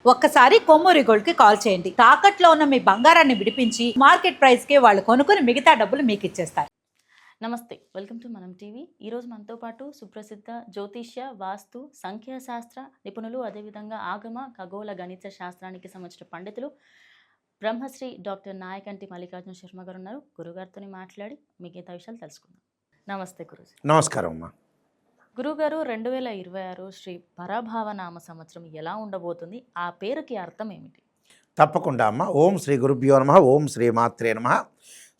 ఒక్కసారి కొమ్మూరి గోల్డ్ కి కాల్ చేయండి. తాకట్లో ఉన్న మీ బంగారాన్ని విడిపించి మార్కెట్ ప్రైస్ కి వాళ్ళు కొనుక్కుని మిగతా డబ్బులు మీకు ఇచ్చేస్తారు. నమస్తే, వెల్కమ్ టు మనం టీవీ. ఈరోజు మనతో పాటు సుప్రసిద్ధ జ్యోతిష్య, వాస్తు, సంఖ్యాశాస్త్ర నిపుణులు, అదేవిధంగా ఆగమ ఖగోళ గణిత శాస్త్రానికి సంబంధించిన పండితులు బ్రహ్మశ్రీ డాక్టర్ నాయకంటి మల్లికార్జున శర్మ గారు ఉన్నారు. గురుగారితో మాట్లాడి మిగతా విషయాలు తెలుసుకుందాం. నమస్తే గురుజీ. నమస్కారం అమ్మా. గురుగారు, 2026 శ్రీ పరాభావనామ సంవత్సరం ఎలా ఉండబోతుంది? ఆ పేరుకి అర్థం ఏమిటి? తప్పకుండా అమ్మ. ఓం శ్రీ గురుభ్యో నమః. ఓం శ్రీ మాత్రే నమః.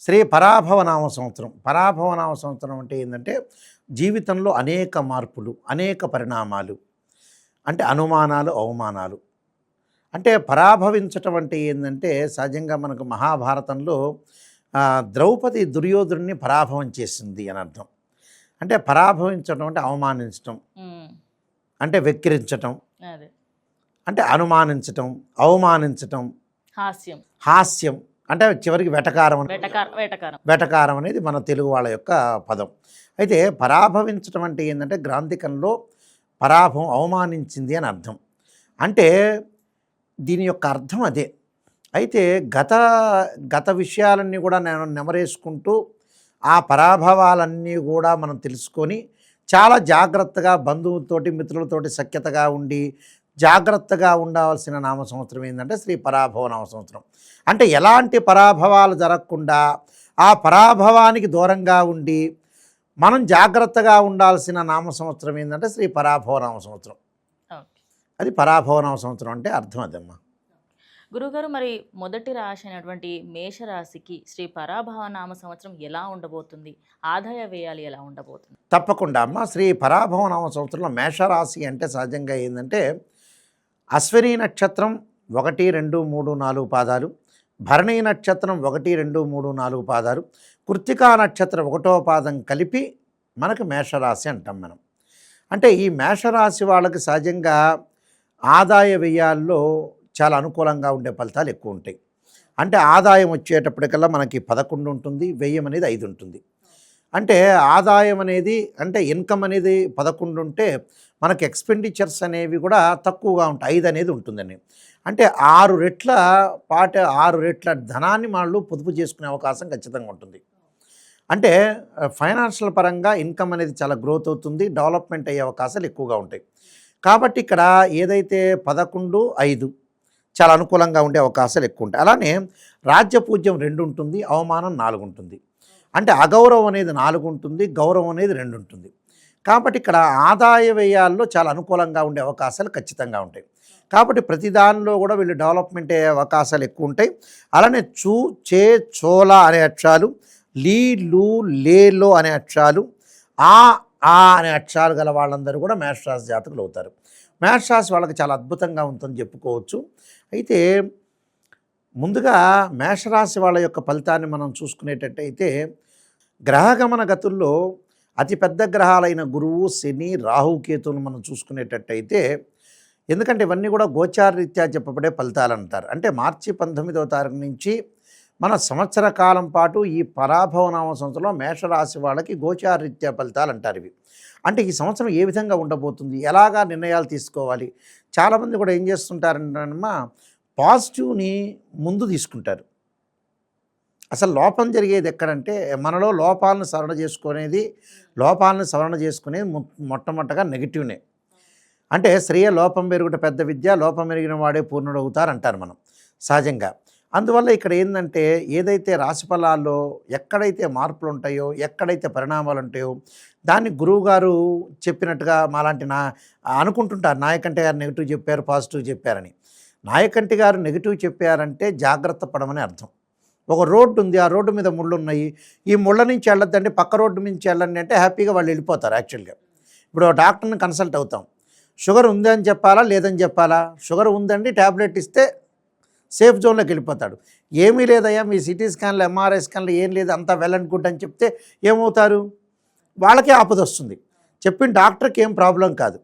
శ్రీ పరాభవనామ సంవత్సరం. పరాభవనామ సంవత్సరం అంటే ఏంటంటే జీవితంలో అనేక మార్పులు, అనేక పరిణామాలు, అంటే అనుమానాలు, అవమానాలు. అంటే పరాభవించటం అంటే ఏంటంటే సహజంగా మనకు మహాభారతంలో ద్రౌపది దుర్యోధనుని పరాభవం చేసింది అని అర్థం. అంటే పరాభవించడం అంటే అవమానించటం, అంటే వెక్కిరించటం, అంటే అనుమానించటం, అవమానించటం, హాస్యం అంటే చివరికి వెటకారం అనేది మన తెలుగు వాళ్ళ యొక్క పదం. అయితే పరాభవించటం అంటే ఏంటంటే గ్రాంథికంలో పరాభవం, అవమానించింది అని అర్థం. అంటే దీని యొక్క అర్థం అదే. అయితే గత విషయాలన్నీ కూడా నేను నెమరేసుకుంటూ ఆ పరాభవాలన్నీ కూడా మనం తెలుసుకొని చాలా జాగ్రత్తగా బంధువులతోటి, మిత్రులతోటి సఖ్యతగా ఉండి జాగ్రత్తగా ఉండవలసిన నామ సంవత్సరం ఏంటంటే శ్రీ పరాభవ నామ సంవత్సరం. అంటే ఎలాంటి పరాభవాలు జరగకుండా ఆ పరాభవానికి దూరంగా ఉండి మనం జాగ్రత్తగా ఉండాల్సిన నామ సంవత్సరం ఏంటంటే శ్రీ పరాభవ నామ సంవత్సరం. అది పరాభవ నామ సంవత్సరం అంటే అర్థం అదమ్మా. గురుగారు, మరి మొదటి రాశి అయినటువంటి మేషరాశికి శ్రీ పరాభవనామ సంవత్సరం ఎలా ఉండబోతుంది? ఆదాయ వ్యయాలు ఎలా ఉండబోతుంది? తప్పకుండా అమ్మ. శ్రీ పరాభవనామ సంవత్సరంలో మేషరాశి అంటే సహజంగా ఏంటంటే అశ్విని నక్షత్రం 1, 2, 3, 4 పాదాలు, భరణి నక్షత్రం 1, 2, 3, 4 పాదాలు, కృత్తికా నక్షత్రం 1వ పాదం కలిపి మనకు మేషరాశి అంటాం మనం. అంటే ఈ మేషరాశి వాళ్ళకి సహజంగా ఆదాయ వ్యయాల్లో చాలా అనుకూలంగా ఉండే ఫలితాలు ఎక్కువ ఉంటాయి. అంటే ఆదాయం వచ్చేటప్పటికల్లా మనకి 11 ఉంటుంది, వ్యయం అనేది 5 ఉంటుంది. అంటే ఆదాయం అనేది అంటే ఇన్కమ్ అనేది 11 ఉంటే మనకి ఎక్స్పెండిచర్స్ అనేవి కూడా తక్కువగా ఉంటాయి, 5 అనేది ఉంటుందని. అంటే 6 రెట్ల ధనాన్ని వాళ్ళు పొదుపు చేసుకునే అవకాశం ఖచ్చితంగా ఉంటుంది. అంటే ఫైనాన్షియల్ పరంగా ఇన్కమ్ అనేది చాలా గ్రోత్ అవుతుంది, డెవలప్మెంట్ అయ్యే అవకాశాలు ఎక్కువగా ఉంటాయి. కాబట్టి ఇక్కడ ఏదైతే 11, 5 చాలా అనుకూలంగా ఉండే అవకాశాలు ఎక్కువ ఉంటాయి. అలానే రాజ్యపూజ్యం 2 ఉంటుంది, అవమానం 4 ఉంటుంది. అంటే అగౌరవం అనేది 4 ఉంటుంది, గౌరవం అనేది 2 ఉంటుంది. కాబట్టి ఇక్కడ ఆదాయ వ్యయాల్లో చాలా అనుకూలంగా ఉండే అవకాశాలు ఖచ్చితంగా ఉంటాయి. కాబట్టి ప్రతి దానిలో కూడా వీళ్ళు డెవలప్మెంట్ అయ్యే అవకాశాలు ఎక్కువ ఉంటాయి. అలానే చూ, చే, చోళ అనే అక్షరాలు, లీ, లూ, లేలో అనే అక్షరాలు, ఆ అనే అక్షరాలు గల వాళ్ళందరూ కూడా మేషరాశి జాతకులు అవుతారు. మేషరాశి వాళ్ళకి చాలా అద్భుతంగా ఉంటుందని చెప్పుకోవచ్చు. అయితే ముందుగా మేషరాశి వాళ్ళ యొక్క ఫలితాన్ని మనం చూసుకునేటట్టయితే గ్రహగమన గతుల్లో అతిపెద్ద గ్రహాలైన గురువు, శని, రాహు, కేతువును మనం చూసుకునేటట్టయితే, ఎందుకంటే ఇవన్నీ కూడా గోచారరీత్యా చెప్పబడే ఫలితాలు అంటారు. అంటే మార్చి 19వ తారీఖు నుంచి మన సంవత్సర కాలం పాటు ఈ పరాభవనామ సంవత్సరంలో మేషరాశి వాళ్ళకి గోచారరీత్యా ఫలితాలు అంటారు ఇవి. అంటే ఈ సంవత్సరం ఏ విధంగా ఉండబోతుంది, ఎలాగా నిర్ణయాలు తీసుకోవాలి. చాలామంది కూడా ఏం చేస్తుంటారంటమ్మా, పాజిటివ్ని ముందు తీసుకుంటారు. అసలు లోపం జరిగేది ఎక్కడంటే మనలో లోపాలను సవరణ చేసుకునేది మొట్టమొదటగా నెగిటివ్నే. అంటే శ్రేయ లోపం పెరుగుట పెద్ద విద్య, లోపం పెరిగిన వాడే పూర్ణుడు అవుతారంటారు మనం సహజంగా. అందువల్ల ఇక్కడ ఏంటంటే ఏదైతే రాశిఫలాల్లో ఎక్కడైతే మార్పులు ఉంటాయో, ఎక్కడైతే పరిణామాలు ఉంటాయో దాన్ని గురువుగారు చెప్పినట్టుగా మాలాంటి అనుకుంటుంటారు. నాయకంటి గారు నెగిటివ్ చెప్పారు, పాజిటివ్ చెప్పారని. నాయకంటి గారు నెగిటివ్ చెప్పారంటే జాగ్రత్త పడమని అర్థం. ఒక రోడ్డు ఉంది, ఆ రోడ్డు మీద ముళ్ళు ఉన్నాయి, ఈ ముళ్ళ నుంచి వెళ్ళొద్దండి, పక్క రోడ్డు నుంచి వెళ్ళండి అంటే హ్యాపీగా వాళ్ళు వెళ్ళిపోతారు. యాక్చువల్గా ఇప్పుడు డాక్టర్ని కన్సల్ట్ అవుతాం, షుగర్ ఉంది అని చెప్పాలా లేదని చెప్పాలా? షుగర్ ఉందండి, ట్యాబ్లెట్ ఇస్తే సేఫ్ జోన్లోకి వెళ్ళిపోతాడు. ఏమీ లేదయ్యా, మీ సిటీ స్కాన్లు, ఎంఆర్ఐ స్కాన్లు ఏం లేదు, అంతా వెల్ అండ్ గుడ్ అని చెప్తే ఏమవుతారు? వాళ్ళకే ఆపద వస్తుంది. చెప్పిన డాక్టర్కి ఏం ప్రాబ్లం కాదు.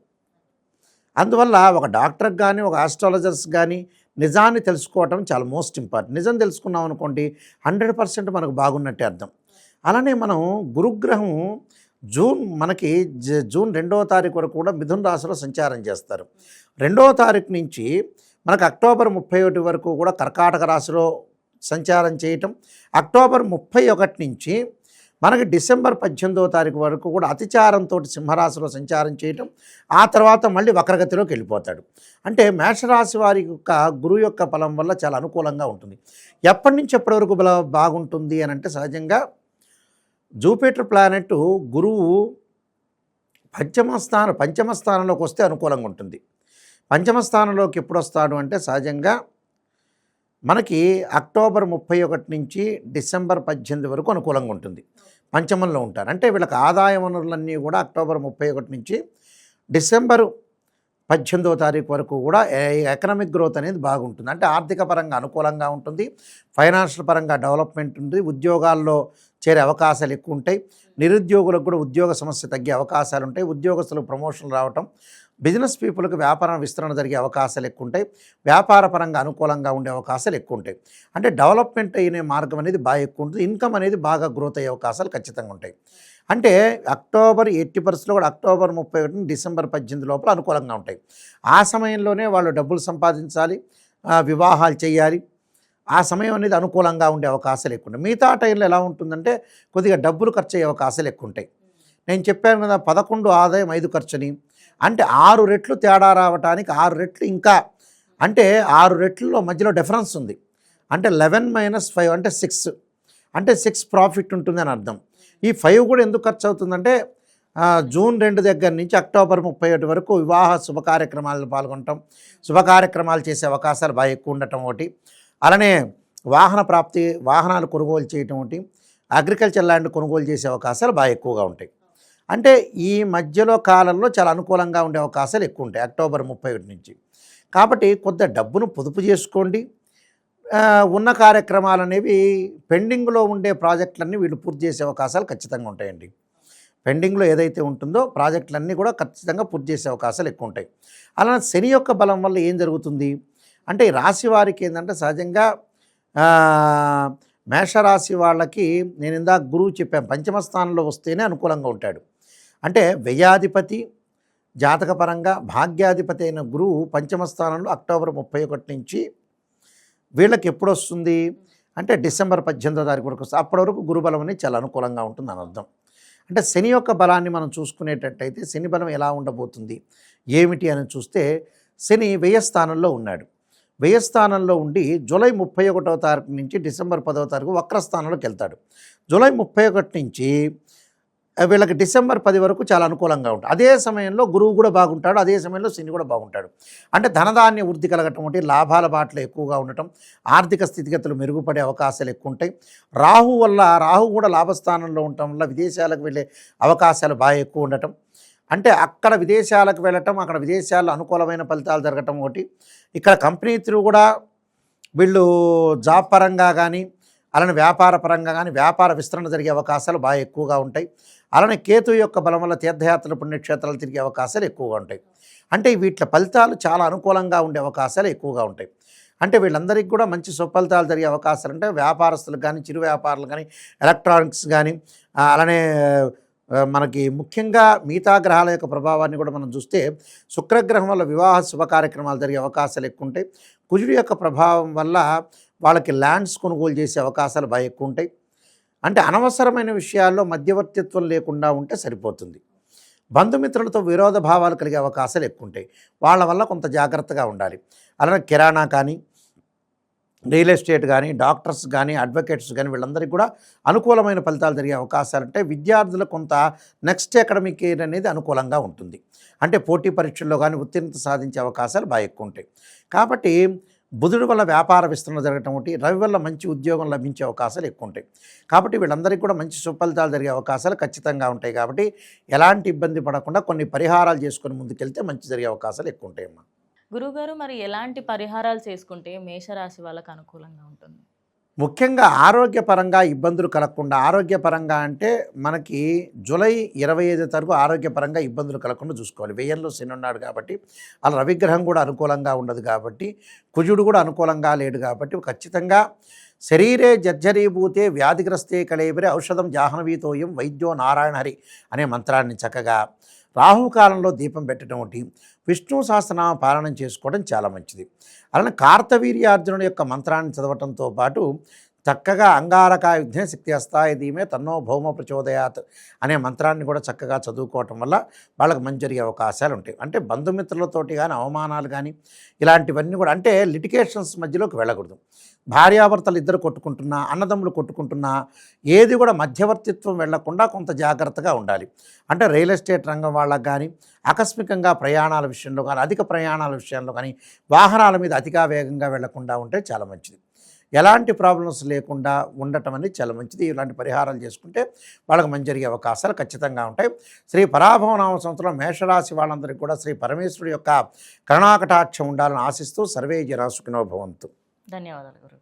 అందువల్ల ఒక డాక్టర్కి కానీ, ఒక ఆస్ట్రాలజర్స్ కానీ నిజాన్ని తెలుసుకోవటం చాలా మోస్ట్ ఇంపార్టెంట్. నిజం తెలుసుకున్నాం అనుకోండి 100% మనకు బాగున్నట్టే అర్థం. అలానే మనం గురుగ్రహం జూన్ 2వ తారీఖు వరకు కూడా మిథున రాశిలో సంచారం చేస్తారు. 2వ తారీఖు నుంచి మనకు అక్టోబర్ 31 వరకు కూడా కర్కాటక రాశిలో సంచారం చేయటం, అక్టోబర్ 31 నుంచి మనకి డిసెంబర్ 18వ తారీఖు వరకు కూడా అతిచారంతో సింహరాశిలో సంచారం చేయటం, ఆ తర్వాత మళ్ళీ వక్రగతిలోకి వెళ్ళిపోతాడు. అంటే మేషరాశి వారి యొక్క గురువు యొక్క బలం వల్ల చాలా అనుకూలంగా ఉంటుంది. ఎప్పటి నుంచి ఎప్పటి వరకు బాగుంటుంది అని అంటే సహజంగా జూపిటర్ ప్లానెట్ గురువు పంచమ స్థానంలోకి వస్తే అనుకూలంగా ఉంటుంది. పంచమ స్థానంలోకి ఎప్పుడు వస్తాడు అంటే సహజంగా మనకి అక్టోబర్ 31 నుంచి డిసెంబర్ 18 వరకు అనుకూలంగా ఉంటుంది. పంచమంలో ఉంటారు. అంటే వీళ్ళకి ఆదాయ వనరులన్నీ కూడా అక్టోబర్ 31 నుంచి డిసెంబర్ 18వ తారీఖు వరకు కూడా ఎకనామిక్ గ్రోత్ అనేది బాగుంటుంది. అంటే ఆర్థిక పరంగా అనుకూలంగా ఉంటుంది, ఫైనాన్షియల్ పరంగా డెవలప్మెంట్ ఉంది, ఉద్యోగాల్లో చేరే అవకాశాలు ఎక్కువ ఉంటాయి, నిరుద్యోగులకు కూడా ఉద్యోగ సమస్య తగ్గే అవకాశాలు ఉంటాయి, ఉద్యోగస్తులకు ప్రమోషన్లు రావటం, బిజినెస్ పీపుల్కి వ్యాపార విస్తరణ జరిగే అవకాశాలు ఎక్కువ ఉంటాయి, వ్యాపార పరంగా అనుకూలంగా ఉండే అవకాశాలు ఎక్కువ ఉంటాయి. అంటే డెవలప్మెంట్ అయ్యే మార్గం అనేది బాగా ఎక్కువ ఉంటుంది, ఇన్కమ్ అనేది బాగా గ్రోత్ అయ్యే అవకాశాలు ఖచ్చితంగా ఉంటాయి. అంటే అక్టోబర్ 80% కూడా అక్టోబర్ 31 డిసెంబర్ 18 లోపల అనుకూలంగా ఉంటాయి. ఆ సమయంలోనే వాళ్ళు డబ్బులు సంపాదించాలి, వివాహాలు చేయాలి, ఆ సమయం అనేది అనుకూలంగా ఉండే అవకాశాలు ఎక్కువ ఉంటాయి. మిగతా టైంలో ఎలా ఉంటుందంటే కొద్దిగా డబ్బులు ఖర్చు అయ్యే అవకాశాలు ఎక్కువ ఉంటాయి. నేను చెప్పాను కదా 11 ఆదాయం 5 ఖర్చుని, అంటే 6 రెట్లు తేడా రావడానికి 6 రెట్లు ఇంకా, అంటే 6 రెట్లలో మధ్యలో డిఫరెన్స్ ఉంది. అంటే 11 - 5 అంటే 6, అంటే 6 ప్రాఫిట్ ఉంటుంది అని అర్థం. ఈ 5 కూడా ఎందుకు ఖర్చు అవుతుందంటే జూన్ 2 దగ్గర నుంచి అక్టోబర్ 31 వరకు వివాహ శుభకార్యక్రమాల్లో పాల్గొనటం, శుభకార్యక్రమాలు చేసే అవకాశాలు బాగా ఎక్కువ ఉండటం ఒకటి, అలానే వాహన ప్రాప్తి, వాహనాలు కొనుగోలు చేయటం ఒకటి, అగ్రికల్చర్ ల్యాండ్ కొనుగోలు చేసే అవకాశాలు బాగా ఎక్కువగా ఉంటాయి. అంటే ఈ మధ్యలో కాలంలో చాలా అనుకూలంగా ఉండే అవకాశాలు ఎక్కువ ఉంటాయి అక్టోబర్ 31 నుంచి. కాబట్టి కొద్ది డబ్బును పొదుపు చేసుకోండి. ఉన్న కార్యక్రమాలు అనేవి పెండింగ్లో ఉండే ప్రాజెక్టులన్నీ వీళ్ళు పూర్తి చేసే అవకాశాలు ఖచ్చితంగా ఉంటాయండి. పెండింగ్లో ఏదైతే ఉంటుందో ప్రాజెక్టులన్నీ కూడా ఖచ్చితంగా పూర్తి చేసే అవకాశాలు ఎక్కువ ఉంటాయి. అలా శని యొక్క బలం వల్ల ఏం జరుగుతుంది అంటే ఈ రాశి వారికి ఏంటంటే సహజంగా మేషరాశి వాళ్ళకి నేను ఇందాక గురువు చెప్పాను, పంచమ స్థానంలో వస్తేనే అనుకూలంగా ఉంటాడు. అంటే వ్యయాధిపతి జాతకపరంగా భాగ్యాధిపతి అయిన గురువు పంచమ స్థానంలో అక్టోబర్ 31 నుంచి వీళ్ళకి ఎప్పుడు వస్తుంది అంటే డిసెంబర్ 18వ తారీఖు వరకు వస్తుంది. అప్పటి వరకు గురుబలం అనేది చాలా అనుకూలంగా ఉంటుంది అని అర్థం. అంటే శని యొక్క బలాన్ని మనం చూసుకునేటట్టయితే శని బలం ఎలా ఉండబోతుంది ఏమిటి అని చూస్తే శని వ్యయ స్థానంలో ఉన్నాడు. వ్యయ స్థానంలో ఉండి జూలై 31వ తారీఖు నుంచి డిసెంబర్ 10వ తారీఖు వక్రస్థానంలోకి వెళ్తాడు. జూలై 31 నుంచి వీళ్ళకి డిసెంబర్ 10 వరకు చాలా అనుకూలంగా ఉంటుంది. అదే సమయంలో గురువు కూడా బాగుంటాడు, అదే సమయంలో శని కూడా బాగుంటాడు. అంటే ధనధాన్య వృద్ధి కలగటం ఒకటి, లాభాల బాటలు ఎక్కువగా ఉండటం, ఆర్థిక స్థితిగతులు మెరుగుపడే అవకాశాలు ఎక్కువ ఉంటాయి. రాహు కూడా లాభస్థానంలో ఉండటం వల్ల విదేశాలకు వెళ్ళే అవకాశాలు బాగా ఎక్కువ ఉండటం, అంటే అక్కడ విదేశాలకు వెళ్ళటం, అక్కడ విదేశాల్లో అనుకూలమైన ఫలితాలు జరగటం ఒకటి. ఇక్కడ కంపెనీ త్రూ కూడా వీళ్ళు జాబ్ పరంగా కానీ అలానే వ్యాపార పరంగా కానీ వ్యాపార విస్తరణ జరిగే అవకాశాలు బాగా ఎక్కువగా ఉంటాయి. అలానే కేతు యొక్క బలం వల్ల తీర్థయాత్రలు పుణ్యక్షేత్రాలు తిరిగే అవకాశాలు ఎక్కువగా ఉంటాయి. అంటే వీటి ఫలితాలు చాలా అనుకూలంగా ఉండే అవకాశాలు ఎక్కువగా ఉంటాయి. అంటే వీళ్ళందరికీ కూడా మంచి సుఫలితాలు జరిగే అవకాశాలు అంటే వ్యాపారస్తులకు కానీ, చిరు వ్యాపారులు కానీ, ఎలక్ట్రానిక్స్ కానీ, అలానే మనకి ముఖ్యంగా మిగతా గ్రహాల యొక్క ప్రభావాన్ని కూడా మనం చూస్తే శుక్రగ్రహం వల్ల వివాహ శుభ కార్యక్రమాలు జరిగే అవకాశాలు ఎక్కువ ఉంటాయి. కుజుడి యొక్క ప్రభావం వల్ల వాళ్ళకి ల్యాండ్స్ కొనుగోలు చేసే అవకాశాలు బాగా ఎక్కువ ఉంటాయి. అంటే అనవసరమైన విషయాల్లో మధ్యవర్తిత్వం లేకుండా ఉంటే సరిపోతుంది. బంధుమిత్రులతో విరోధ భావాలు కలిగే అవకాశాలు ఎక్కువ ఉంటాయి. వాళ్ళ వల్ల కొంత జాగ్రత్తగా ఉండాలి. అలానే కిరాణా కానీ, రియల్ ఎస్టేట్ కానీ, డాక్టర్స్ కానీ, అడ్వకేట్స్ కానీ వీళ్ళందరికీ కూడా అనుకూలమైన ఫలితాలు జరిగే అవకాశాలు ఉంటాయి. విద్యార్థులకు కొంత నెక్స్ట్ అకాడమిక్ ఇయర్ అనేది అనుకూలంగా ఉంటుంది. అంటే పోటీ పరీక్షల్లో కానీ ఉత్తీర్ణత సాధించే అవకాశాలు బాగా ఎక్కువ ఉంటాయి. కాబట్టి బుధుడి వల్ల వ్యాపార విస్తరణ జరగటం ఒకటి, రవి వల్ల మంచి ఉద్యోగం లభించే అవకాశాలు ఎక్కువ ఉంటాయి. కాబట్టి వీళ్ళందరికీ కూడా మంచి సుఫలితాలు జరిగే అవకాశాలు ఖచ్చితంగా ఉంటాయి. కాబట్టి ఎలాంటి ఇబ్బంది పడకుండా కొన్ని పరిహారాలు చేసుకొని ముందుకెళ్తే మంచి జరిగే అవకాశాలు ఎక్కువ ఉంటాయమ్మా. గురువుగారు, మరి ఎలాంటి పరిహారాలు చేసుకుంటే మేషరాశి వాళ్ళకు అనుకూలంగా ఉంటుంది? ముఖ్యంగా ఆరోగ్యపరంగా ఇబ్బందులు కలగకుండా, ఆరోగ్యపరంగా అంటే మనకి జూలై 25 తారీఖు ఆరోగ్యపరంగా ఇబ్బందులు కలగకుండా చూసుకోవాలి. వ్యయంలో శని ఉన్నాడు కాబట్టి, అలా రవిగ్రహం కూడా అనుకూలంగా ఉండదు కాబట్టి, కుజుడు కూడా అనుకూలంగా లేడు కాబట్టి ఖచ్చితంగా శరీరే జర్జరీభూతే వ్యాధిగ్రస్తే కళేబరే ఔషధం జాహ్నవీతోయం వైద్యో నారాయణ హరి అనే మంత్రాన్ని చక్కగా రాహుకాలంలో దీపం పెట్టడం ఒకటి, విష్ణు సహస్రనామ పారాయణం చేసుకోవడం చాలా మంచిది. అలానే కార్తవీర్యార్జునుడి యొక్క మంత్రాన్ని చదవటంతో పాటు చక్కగా అంగారకాయుధ్నే శక్తి అస్తాయ ధీమే తన్నో భౌమ ప్రచోదయాత్ అనే మంత్రాన్ని కూడా చక్కగా చదువుకోవటం వల్ల వాళ్ళకి మంచి జరిగే అవకాశాలు ఉంటాయి. అంటే బంధుమిత్రులతోటి కానీ అవమానాలు కానీ ఇలాంటివన్నీ కూడా, అంటే లిటిగేషన్స్ మధ్యలోకి వెళ్ళకూడదు. భార్యాభర్తలు ఇద్దరు కొట్టుకుంటున్నా, అన్నదమ్ములు కొట్టుకుంటున్నా ఏది కూడా మధ్యవర్తిత్వం వెళ్లకుండా కొంత జాగ్రత్తగా ఉండాలి. అంటే రియల్ ఎస్టేట్ రంగం వాళ్ళకి కానీ, ఆకస్మికంగా ప్రయాణాల విషయంలో కానీ, అధిక ప్రయాణాల విషయంలో కానీ, వాహనాల మీద అతిగా వేగంగా వెళ్లకుండా ఉంటే చాలా మంచిది. ఎలాంటి ప్రాబ్లమ్స్ లేకుండా ఉండటం అనేది చాలా మంచిది. ఇలాంటి పరిహారాలు చేసుకుంటే వాళ్ళకి మంచి జరిగే అవకాశాలు ఖచ్చితంగా ఉంటాయి. శ్రీ పరాభవనామ సంవత్సరం మేషరాశి వాళ్ళందరికీ కూడా శ్రీ పరమేశ్వరుడి యొక్క కరుణాకటాక్షం ఉండాలని ఆశిస్తూ సర్వే జనా సుఖినో భవంతు. ధన్యవాదాలు గురుగారు.